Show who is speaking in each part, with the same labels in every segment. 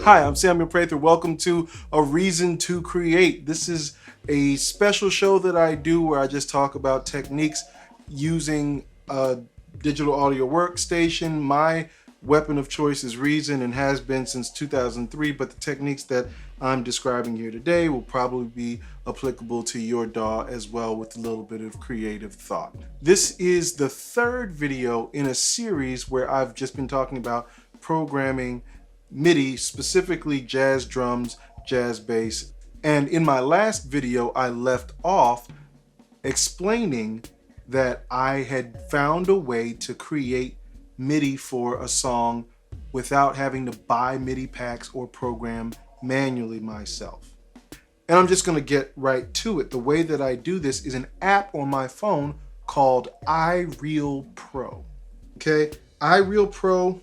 Speaker 1: Hi, I'm Samuel Prather. Welcome to A Reason to Create. This is a special show that I do where I just talk about techniques using a digital audio workstation. My weapon of choice is Reason and has been since 2003, but the techniques that I'm describing here today will probably be applicable to your DAW as well, with a little bit of creative thought. This is the third video in a series where I've just been talking about programming MIDI, specifically jazz drums, jazz bass. And in my last video, I left off explaining that I had found a way to create MIDI for a song without having to buy MIDI packs or program manually myself. And I'm just going to get right to it. The way that I do this is an app on my phone called iReal Pro. Okay, iReal Pro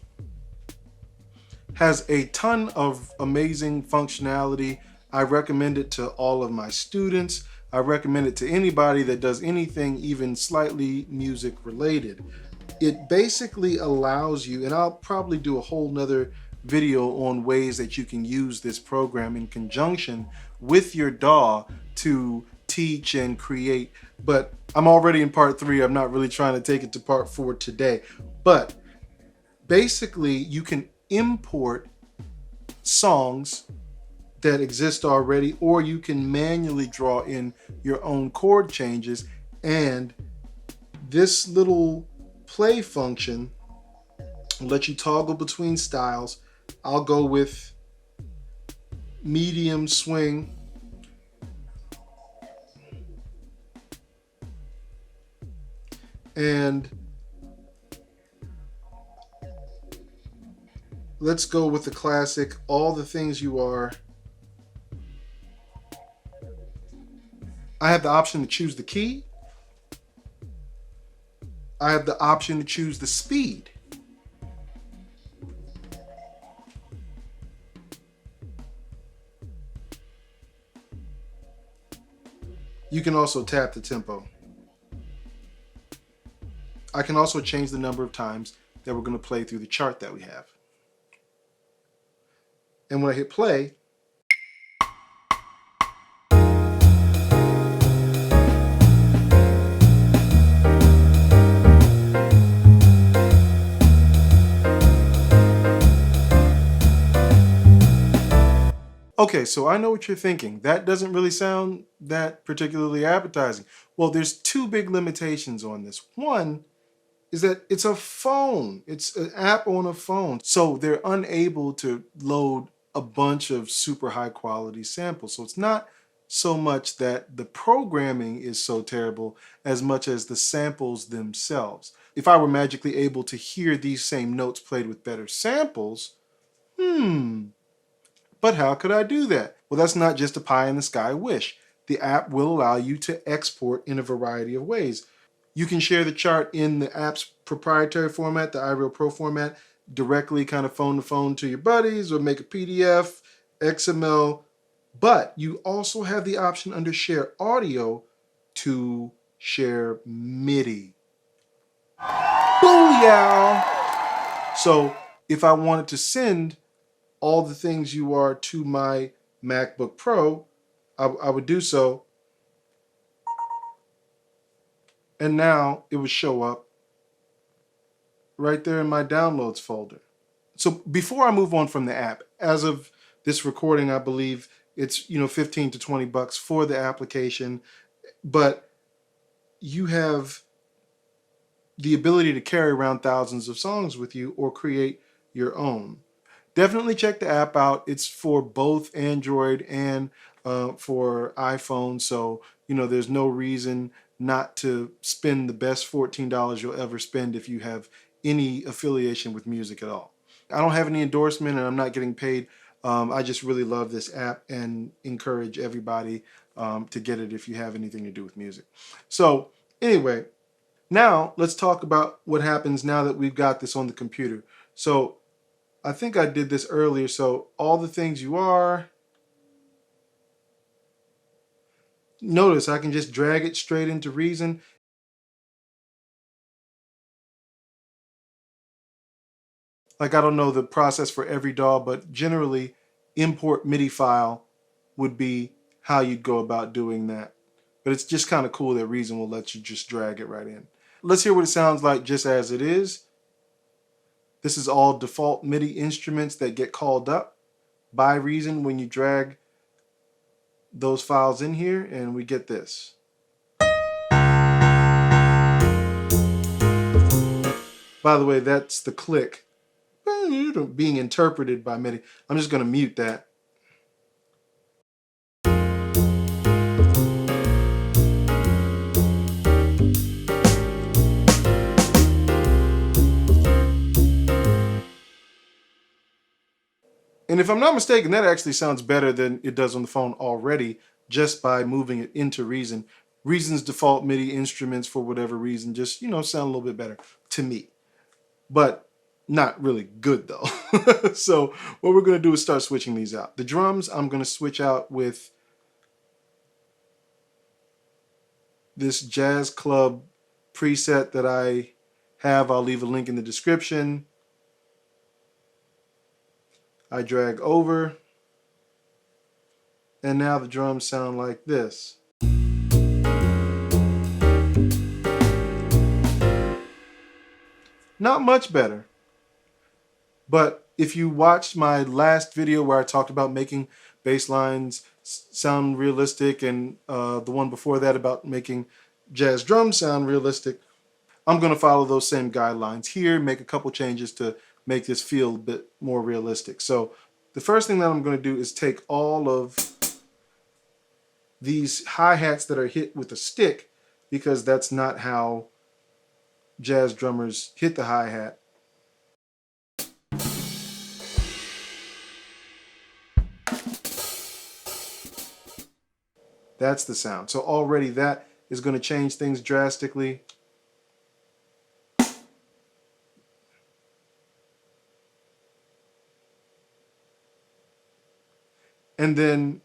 Speaker 1: has a ton of amazing functionality. I recommend it to all of my students. I recommend it to anybody that does anything even slightly music related. It basically allows you, and I'll probably do a whole nother video on ways that you can use this program in conjunction with your DAW to teach and create. But I'm already in part 3. I'm not really trying to take it to part 4 today. But basically, you can import songs that exist already, or you can manually draw in your own chord changes. And this little play function will let you toggle between styles. I'll go with medium swing. And let's go with the classic, All the Things You Are. I have the option to choose the key. I have the option to choose the speed. You can also tap the tempo. I can also change the number of times that we're going to play through the chart that we have. And when I hit play, okay, so I know what you're thinking. That doesn't really sound that particularly appetizing. Well, there's two big limitations on this. One is that it's a phone. It's an app on a phone. So they're unable to load a bunch of super high quality samples. So it's not so much that the programming is so terrible as much as the samples themselves. If I were magically able to hear these same notes played with better samples, but how could I do that? Well, that's not just a pie in the sky wish. The app will allow you to export in a variety of ways. You can share the chart in the app's proprietary format, the iReal Pro format, directly kind of phone to phone to your buddies, or make a PDF, XML. But you also have the option under Share Audio to share MIDI. Booyah! So if I wanted to send All the Things You Are to my MacBook Pro, I would do so. And now it would show up right there in my downloads folder. So before I move on from the app, as of this recording, I believe it's 15 to 20 bucks for the application, but you have the ability to carry around thousands of songs with you or create your own. Definitely check the app out. It's for both Android and for iPhone, so there's no reason not to spend the best $14 you'll ever spend if you have any affiliation with music at all. I don't have any endorsement and I'm not getting paid. I just really love this app and encourage everybody to get it if you have anything to do with music. So anyway, now let's talk about what happens now that we've got this on the computer. So I think I did this earlier. So All the Things You Are. Notice I can just drag it straight into Reason. Like, I don't know the process for every DAW, but generally import MIDI file would be how you'd go about doing that. But it's just kind of cool that Reason will let you just drag it right in. Let's hear what it sounds like just as it is. This is all default MIDI instruments that get called up by Reason when you drag those files in here, and we get this. By the way, that's the click being interpreted by MIDI. I'm just going to mute that. And if I'm not mistaken, that actually sounds better than it does on the phone already, just by moving it into Reason. Reason's default MIDI instruments, for whatever reason, just, sound a little bit better to me. But not really good though. So what we're going to do is start switching these out. The drums, I'm going to switch out with this Jazz Club preset that I have. I'll leave a link in the description. I drag over, and now the drums sound like this. Not much better. But if you watched my last video where I talked about making bass lines sound realistic, and the one before that about making jazz drums sound realistic, I'm going to follow those same guidelines here, make a couple changes to make this feel a bit more realistic. So the first thing that I'm going to do is take all of these hi-hats that are hit with a stick, because that's not how jazz drummers hit the hi-hat. That's the sound. So already that is going to change things drastically. And then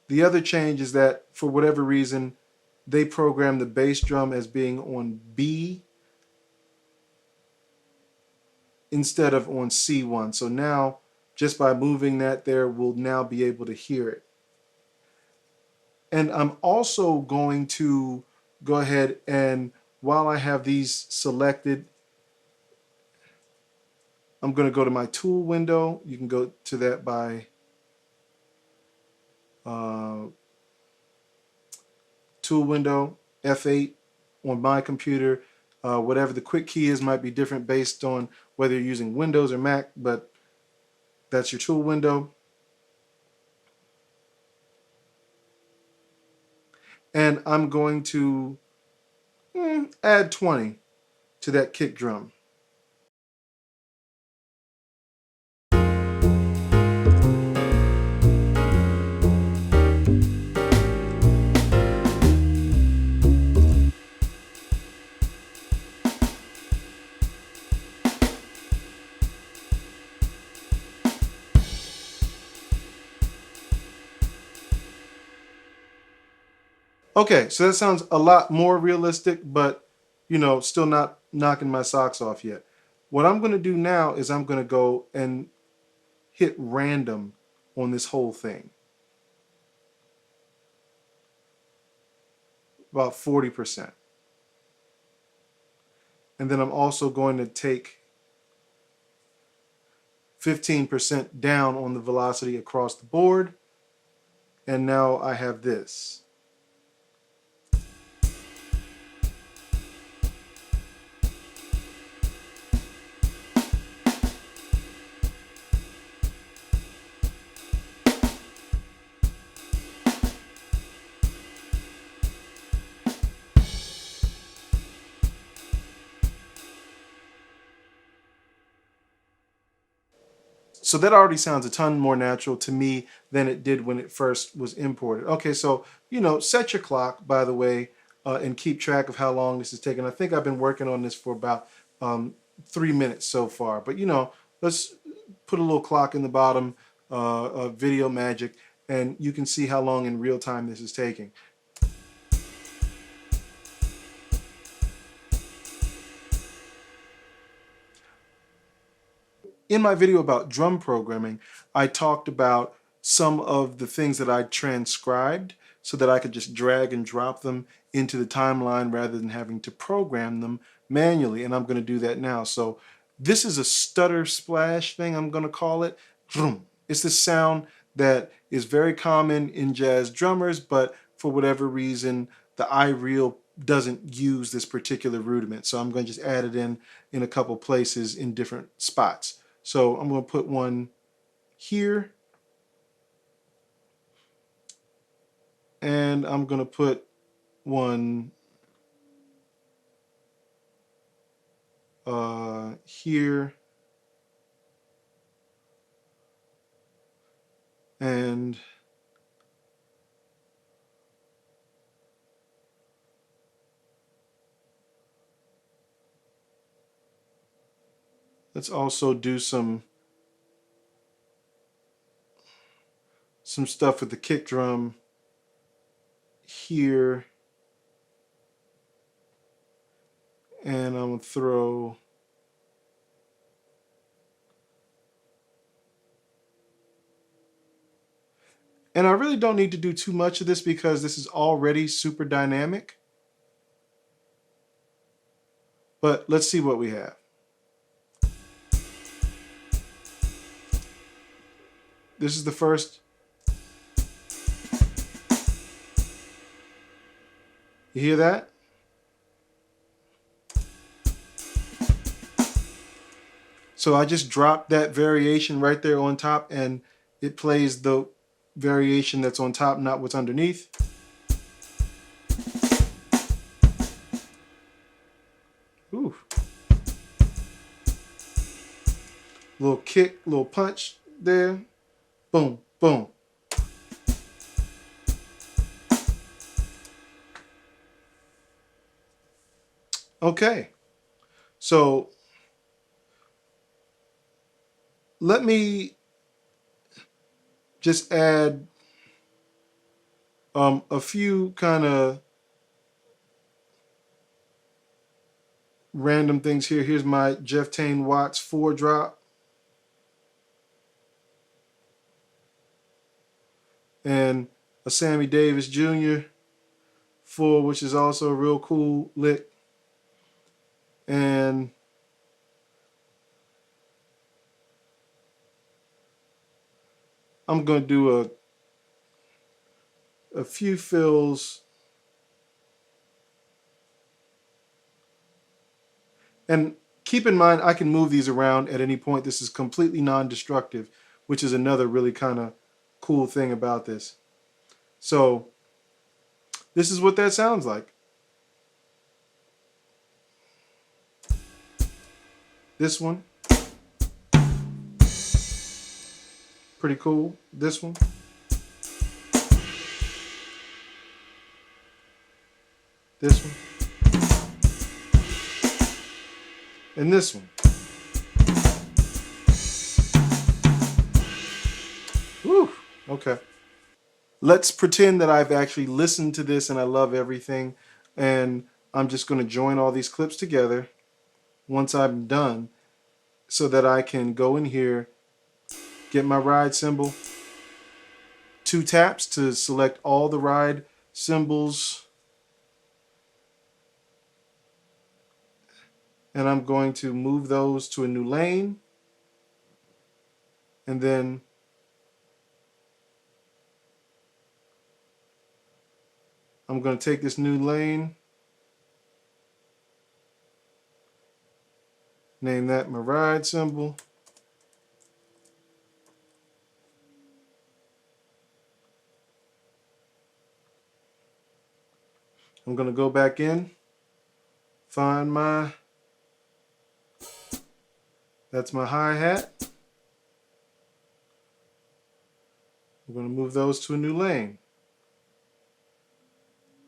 Speaker 1: the other change is that, for whatever reason, they program the bass drum as being on B instead of on C1. So now, just by moving that there, we'll now be able to hear it. And I'm also going to go ahead and, while I have these selected, I'm going to go to my tool window. You can go to that by tool window, F8 on my computer. Whatever the quick key is might be different based on whether you're using Windows or Mac, but that's your tool window. And I'm going to add 20 to that kick drum. Okay, so that sounds a lot more realistic, but still not knocking my socks off yet. What I'm going to do now is I'm going to go and hit random on this whole thing. About 40%. And then I'm also going to take 15% down on the velocity across the board. And now I have this. So that already sounds a ton more natural to me than it did when it first was imported. Okay, so, set your clock, by the way, and keep track of how long this is taking. I think I've been working on this for about 3 minutes so far. But, let's put a little clock in the bottom, Video Magic, and you can see how long in real time this is taking. In my video about drum programming, I talked about some of the things that I transcribed so that I could just drag and drop them into the timeline rather than having to program them manually. And I'm going to do that now. So this is a stutter splash thing, I'm going to call it. It's the sound that is very common in jazz drummers, but for whatever reason, the iReal doesn't use this particular rudiment. So I'm going to just add it in a couple places in different spots. So I'm going to put one here, and I'm going to put one here, and let's also do some stuff with the kick drum here, and I'm going to throw and I really don't need to do too much of this because this is already super dynamic. But let's see what we have. This is the first. You hear that? So I just dropped that variation right there on top, and it plays the variation that's on top, not what's underneath. Ooh. Little kick, little punch there. Boom, boom. Okay. So let me just add a few kind of random things here. Here's my Jeff Tain Watts 4 drop. And a Sammy Davis Jr. 4, which is also a real cool lick. And I'm going to do a few fills. And keep in mind, I can move these around at any point. This is completely non-destructive, which is another really kind of cool thing about this. So this is what that sounds like. This one. Pretty cool. This one. This one. And this one. Whew. Okay. Let's pretend that I've actually listened to this and I love everything. And I'm just going to join all these clips together once I'm done so that I can go in here, get my ride cymbal, 2 taps to select all the ride cymbals, and I'm going to move those to a new lane, and then I'm going to take this new lane, name that my ride cymbal. I'm going to go back in, find that's my hi-hat. I'm going to move those to a new lane.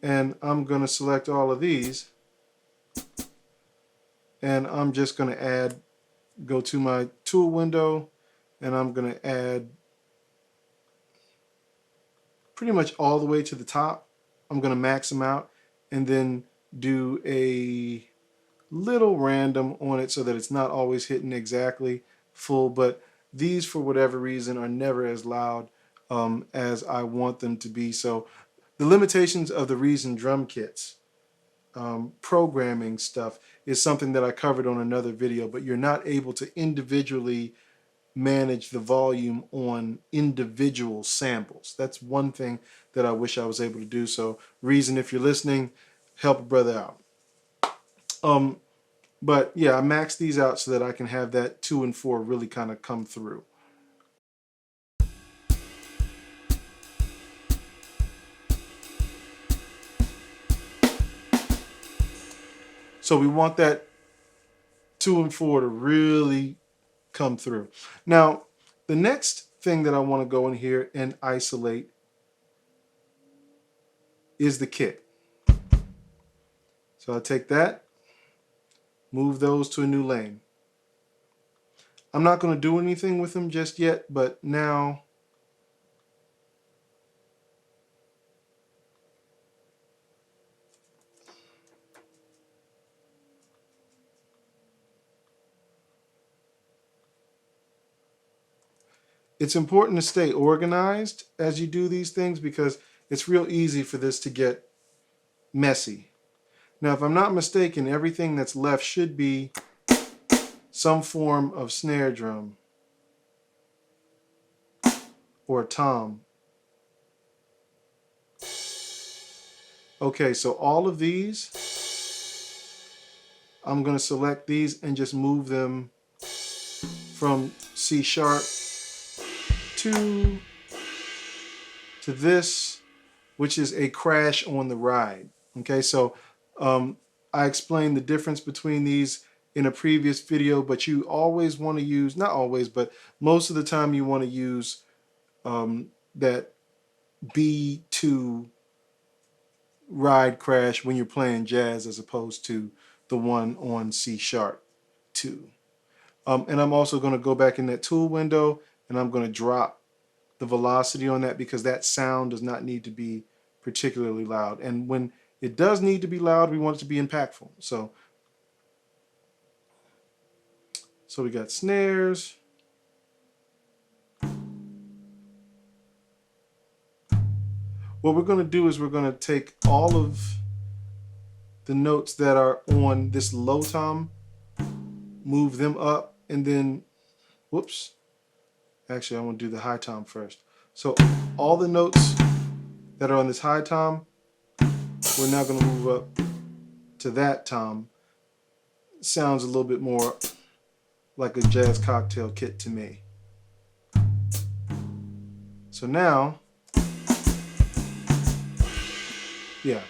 Speaker 1: And I'm going to select all of these. And I'm just going to go to my tool window, and I'm going to add pretty much all the way to the top. I'm going to max them out and then do a little random on it so that it's not always hitting exactly full, but these for whatever reason are never as loud as I want them to be. So the limitations of the Reason drum kits, programming stuff, is something that I covered on another video, but you're not able to individually manage the volume on individual samples. That's one thing that I wish I was able to do. So Reason, if you're listening, help a brother out. But yeah, I maxed these out so that I can have that 2 and 4 really kind of come through. So we want that 2 and 4 to really come through. Now, the next thing that I want to go in here and isolate is the kick. So I'll take that, move those to a new lane. I'm not going to do anything with them just yet, but now it's important to stay organized as you do these things because it's real easy for this to get messy. Now, if I'm not mistaken, everything that's left should be some form of snare drum or tom. Okay, so all of these, I'm going to select these and just move them from C sharp to this, which is a crash on the ride. Okay, so I explained the difference between these in a previous video, but you always want to use, not always, but most of the time you want to use that B2 ride crash when you're playing jazz as opposed to the one on C sharp 2. And I'm also going to go back in that tool window and I'm going to drop the velocity on that because that sound does not need to be particularly loud. And when it does need to be loud, we want it to be impactful. So we got snares. What we're going to do is we're going to take all of the notes that are on this low tom, move them up, and then, whoops, actually I want to do the high tom first. So all the notes that are on this high tom, we're now going to move up to that tom. Sounds a little bit more like a jazz cocktail kit to me. So now, yeah.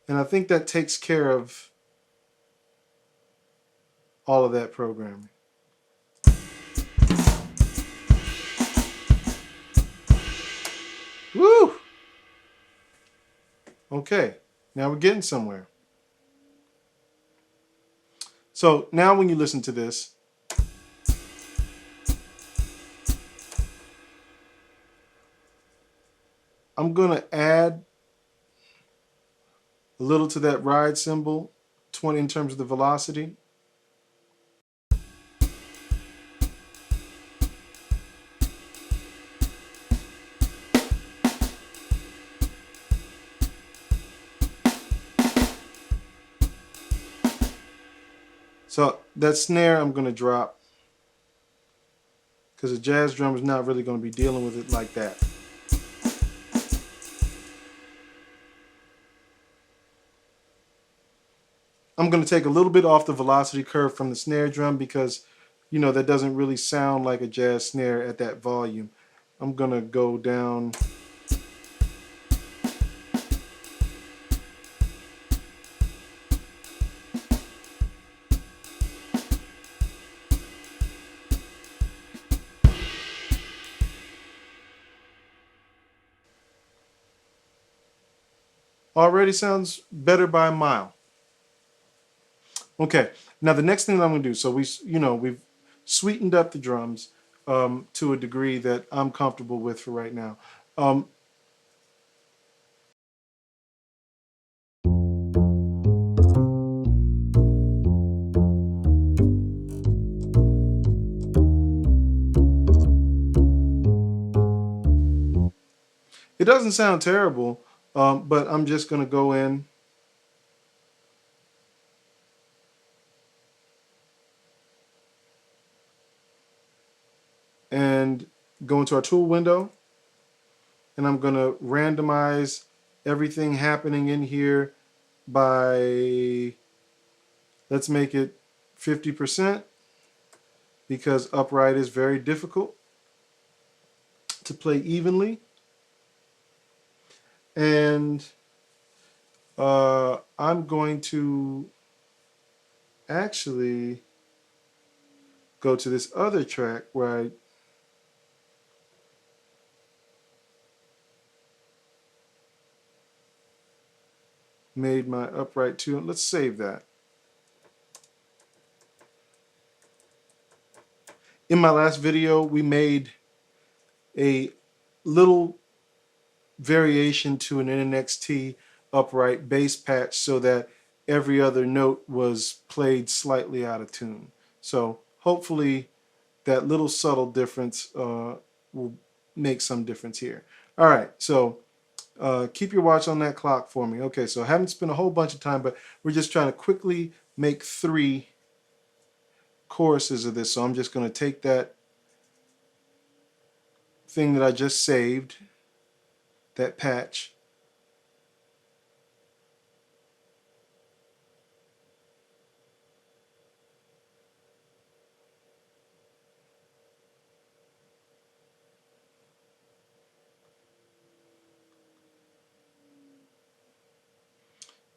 Speaker 1: And I think that takes care of all of that programming. Woo! Okay, now we're getting somewhere. So now when you listen to this, I'm going to add a little to that ride cymbal, 20 in terms of the velocity. So that snare I'm going to drop because a jazz drum is not really going to be dealing with it like that. I'm going to take a little bit off the velocity curve from the snare drum because, you know, that doesn't really sound like a jazz snare at that volume. I'm going to go down. Already sounds better by a mile. Okay, now the next thing that I'm going to do, so we've sweetened up the drums to a degree that I'm comfortable with for right now. It doesn't sound terrible, but I'm just going to go in and go into our tool window, and I'm going to randomize everything happening in here by, let's make it 50%, because upright is very difficult to play evenly. And I'm going to actually go to this other track where I made my upright tune. Let's save that. In my last video, we made a little variation to an NXT upright bass patch so that every other note was played slightly out of tune. So hopefully that little subtle difference will make some difference here. All right, so keep your watch on that clock for me. Okay, so I haven't spent a whole bunch of time, but we're just trying to quickly make 3 choruses of this. So I'm just going to take that thing that I just saved, that patch,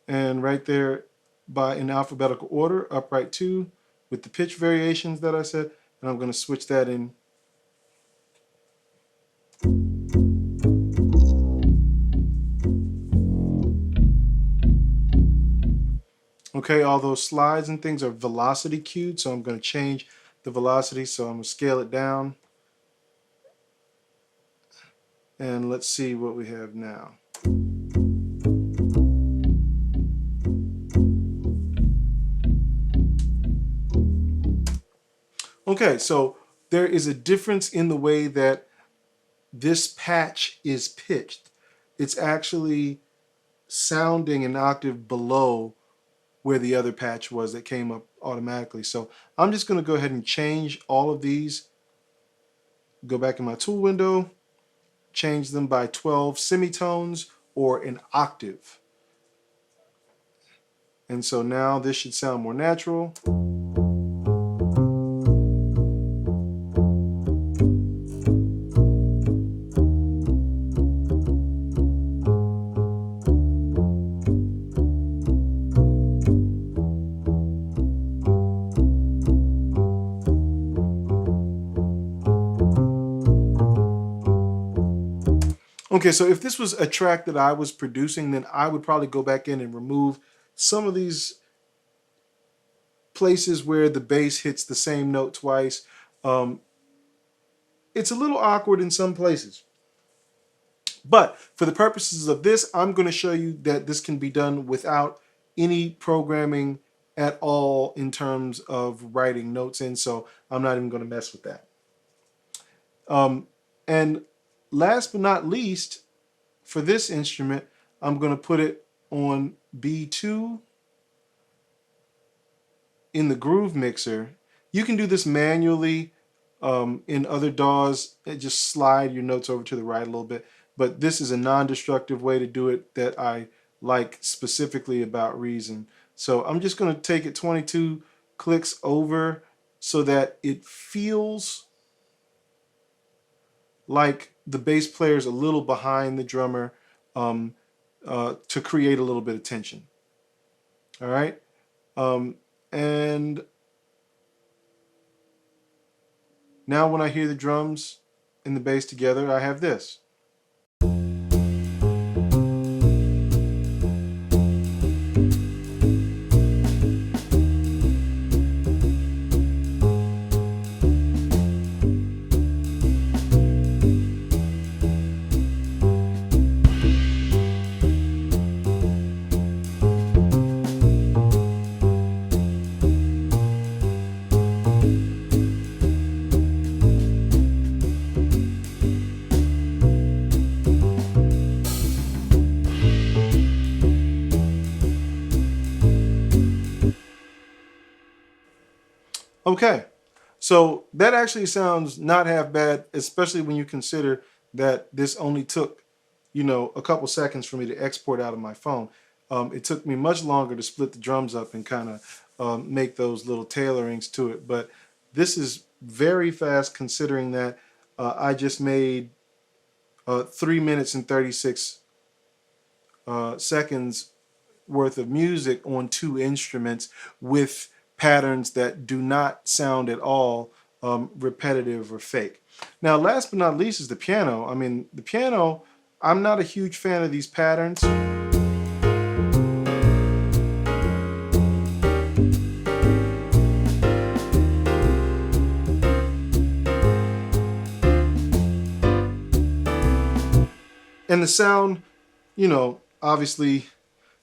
Speaker 1: and right there by in alphabetical order, upright 2 with the pitch variations that I said, and I'm going to switch that in. Okay, all those slides and things are velocity cued, so I'm going to change the velocity, so I'm going to scale it down. And let's see what we have now. Okay, so there is a difference in the way that this patch is pitched. It's actually sounding an octave below where the other patch was that came up automatically. So I'm just going to go ahead and change all of these. Go back in my tool window, change them by 12 semitones or an octave. And so now this should sound more natural. Okay, so if this was a track that I was producing, then I would probably go back in and remove some of these places where the bass hits the same note twice. It's a little awkward in some places. But for the purposes of this, I'm going to show you that this can be done without any programming at all in terms of writing notes in, so I'm not even going to mess with that. And last but not least, for this instrument, I'm going to put it on B2 in the groove mixer. You can do this manually in other DAWs. Just slide your notes over to the right a little bit. But this is a non-destructive way to do it that I like specifically about Reason. So I'm just going to take it 22 clicks over so that it feels like the bass player is a little behind the drummer to create a little bit of tension. All right? And now when I hear the drums and the bass together, I have this. Okay, so that actually sounds not half bad, especially when you consider that this only took, a couple seconds for me to export out of my phone. It took me much longer to split the drums up and kind of make those little tailorings to it. But this is very fast considering that I just made 3 minutes and 36 seconds worth of music on 2 instruments with patterns that do not sound at all repetitive or fake. Now, last but not least is the piano. I mean, the piano, I'm not a huge fan of these patterns. And the sound, obviously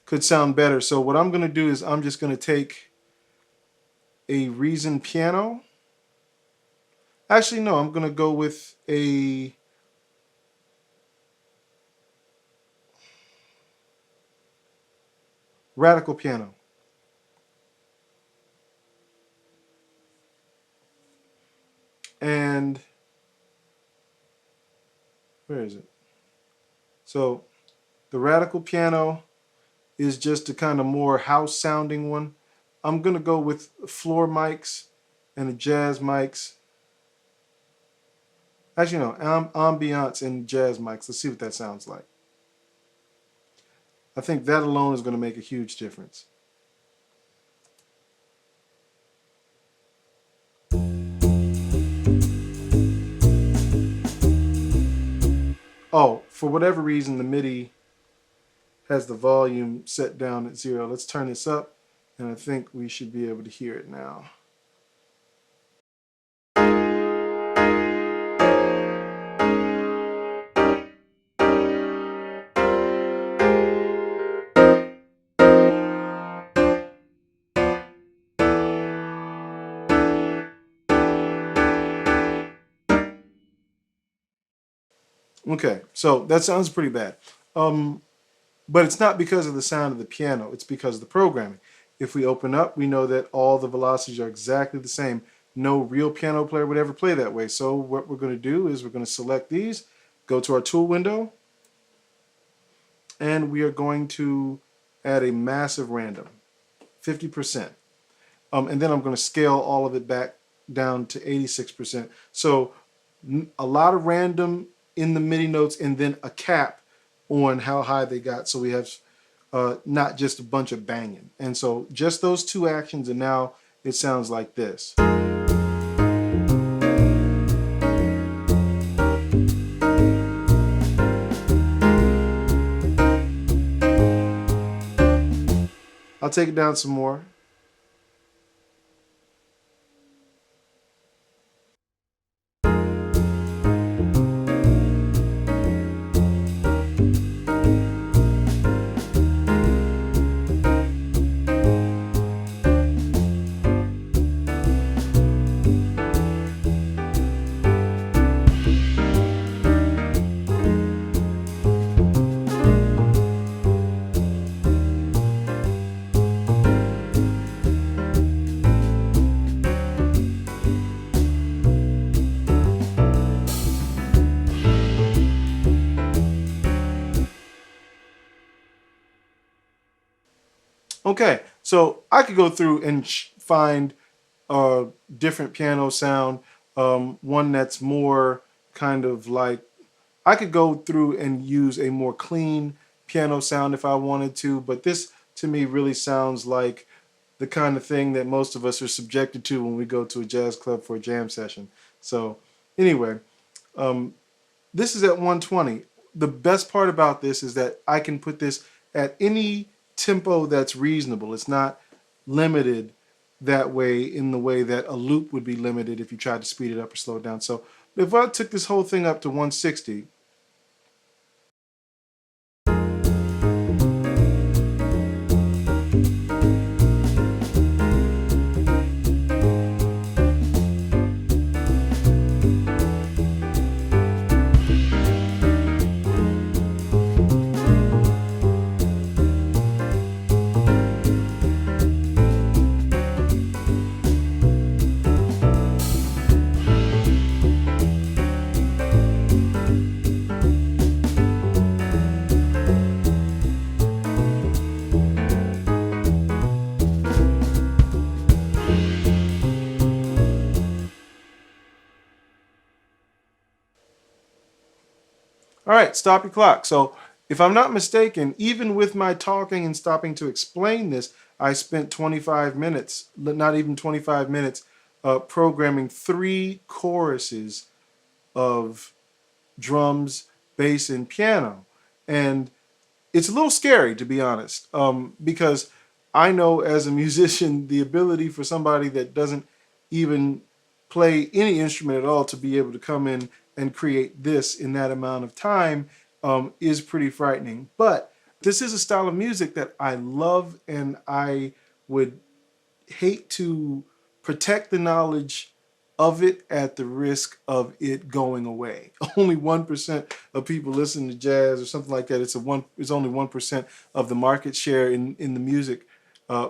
Speaker 1: could sound better. So what I'm going to do is I'm just going to take a Reason piano. Actually, no, I'm going to go with a Radical piano. And where is it? So the Radical piano is just a kind of more house sounding one. I'm going to go with floor mics and the jazz mics. Actually, no, ambiance and jazz mics. Let's see what that sounds like. I think that alone is going to make a huge difference. Oh, for whatever reason, the MIDI has the volume set down at 0. Let's turn this up, and I think we should be able to hear it now. Okay, so that sounds pretty bad. But it's not because of the sound of the piano, it's because of the programming. If we open up, we know that all the velocities are exactly the same. No real piano player would ever play that way. So what we're going to do is we're going to select these, go to our tool window, and we are going to add a massive random, 50%. And then I'm going to scale all of it back down to 86%. So a lot of random in the MIDI notes and then a cap on how high they got, so we have not just a bunch of banging. And so just those 2 actions, and now it sounds like this. I'll take it down some more. Okay, so I could go through and find a different piano sound, one that's more kind of like, I could go through and use a more clean piano sound if I wanted to, but this to me really sounds like the kind of thing that most of us are subjected to when we go to a jazz club for a jam session. So anyway, this is at 120. The best part about this is that I can put this at any tempo that's reasonable. It's not limited that way in the way that a loop would be limited if you tried to speed it up or slow it down. So if I took this whole thing up to 160, All right, stop your clock. So if I'm not mistaken, even with my talking and stopping to explain this, I spent 25 minutes, not even 25 minutes, programming 3 choruses of drums, bass, and piano. And it's a little scary, to be honest, because I know as a musician, the ability for somebody that doesn't even play any instrument at all to be able to come in and create this in that amount of time is pretty frightening. But this is a style of music that I love, and I would hate to protect the knowledge of it at the risk of it going away. Only 1% of people listen to jazz or something like that. It's only 1% of the market share in the music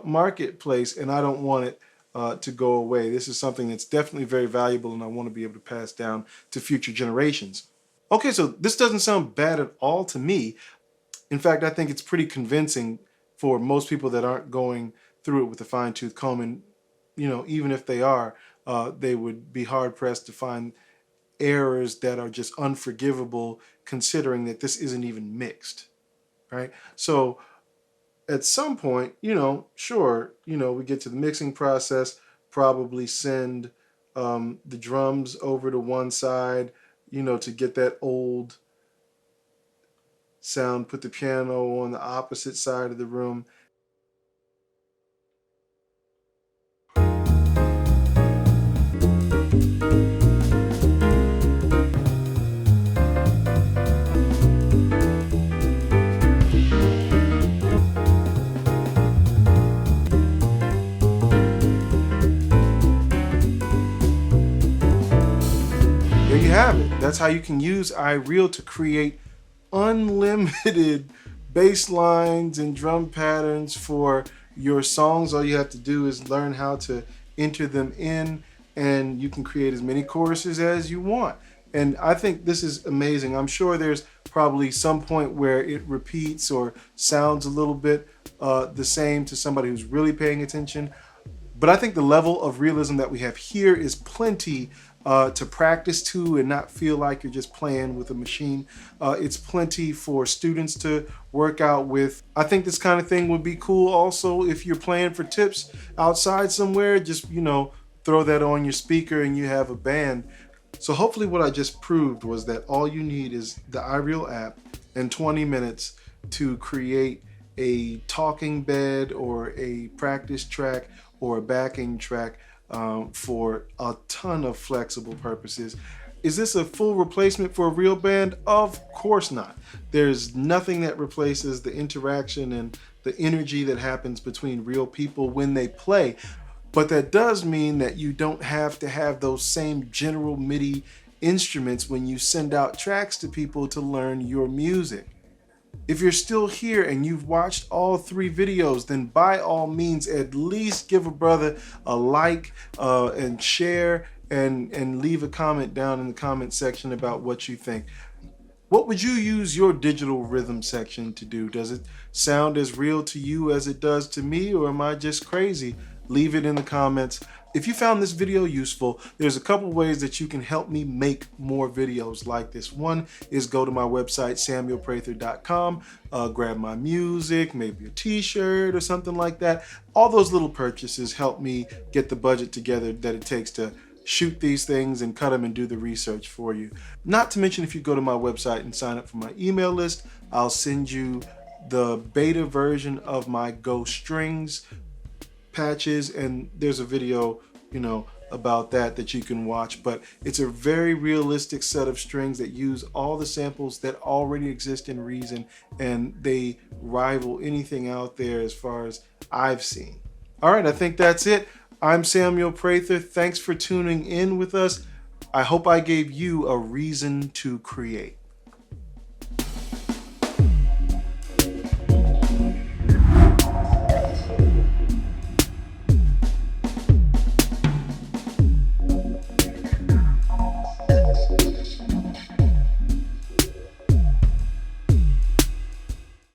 Speaker 1: marketplace, and I don't want it to go away. This is something that's definitely very valuable, and I want to be able to pass down to future generations. Okay, so this doesn't sound bad at all to me. In fact, I think it's pretty convincing for most people that aren't going through it with a fine-tooth comb. And, even if they are, they would be hard-pressed to find errors that are just unforgivable, considering that this isn't even mixed, right? So at some point, sure, we get to the mixing process, probably send the drums over to one side, to get that old sound, put the piano on the opposite side of the room. There you have it. That's how you can use iReal to create unlimited bass lines and drum patterns for your songs. All you have to do is learn how to enter them in, and you can create as many choruses as you want. And I think this is amazing. I'm sure there's probably some point where it repeats or sounds a little bit the same to somebody who's really paying attention. But I think the level of realism that we have here is plenty to practice to and not feel like you're just playing with a machine. It's plenty for students to work out with. I think this kind of thing would be cool also if you're playing for tips outside somewhere. Just, throw that on your speaker and you have a band. So hopefully what I just proved was that all you need is the iReal app and 20 minutes to create a talking bed or a practice track or a backing track for a ton of flexible purposes. Is this a full replacement for a real band? Of course not. There's nothing that replaces the interaction and the energy that happens between real people when they play. But that does mean that you don't have to have those same general MIDI instruments when you send out tracks to people to learn your music. If you're still here and you've watched all 3 videos, then by all means, at least give a brother a like and share and leave a comment down in the comment section about what you think. What would you use your digital rhythm section to do? Does it sound as real to you as it does to me, or am I just crazy? Leave it in the comments. If you found this video useful, there's a couple ways that you can help me make more videos like this. One is go to my website, samuelprather.com, grab my music, maybe a t-shirt or something like that. All those little purchases help me get the budget together that it takes to shoot these things and cut them and do the research for you. Not to mention, if you go to my website and sign up for my email list, I'll send you the beta version of my Go Strings patches, and there's a video about that you can watch. But it's a very realistic set of strings that use all the samples that already exist in Reason, and they rival anything out there as far as I've seen. All right, I think that's it. I'm Samuel Prather. Thanks for tuning in with us. I hope I gave you a reason to create.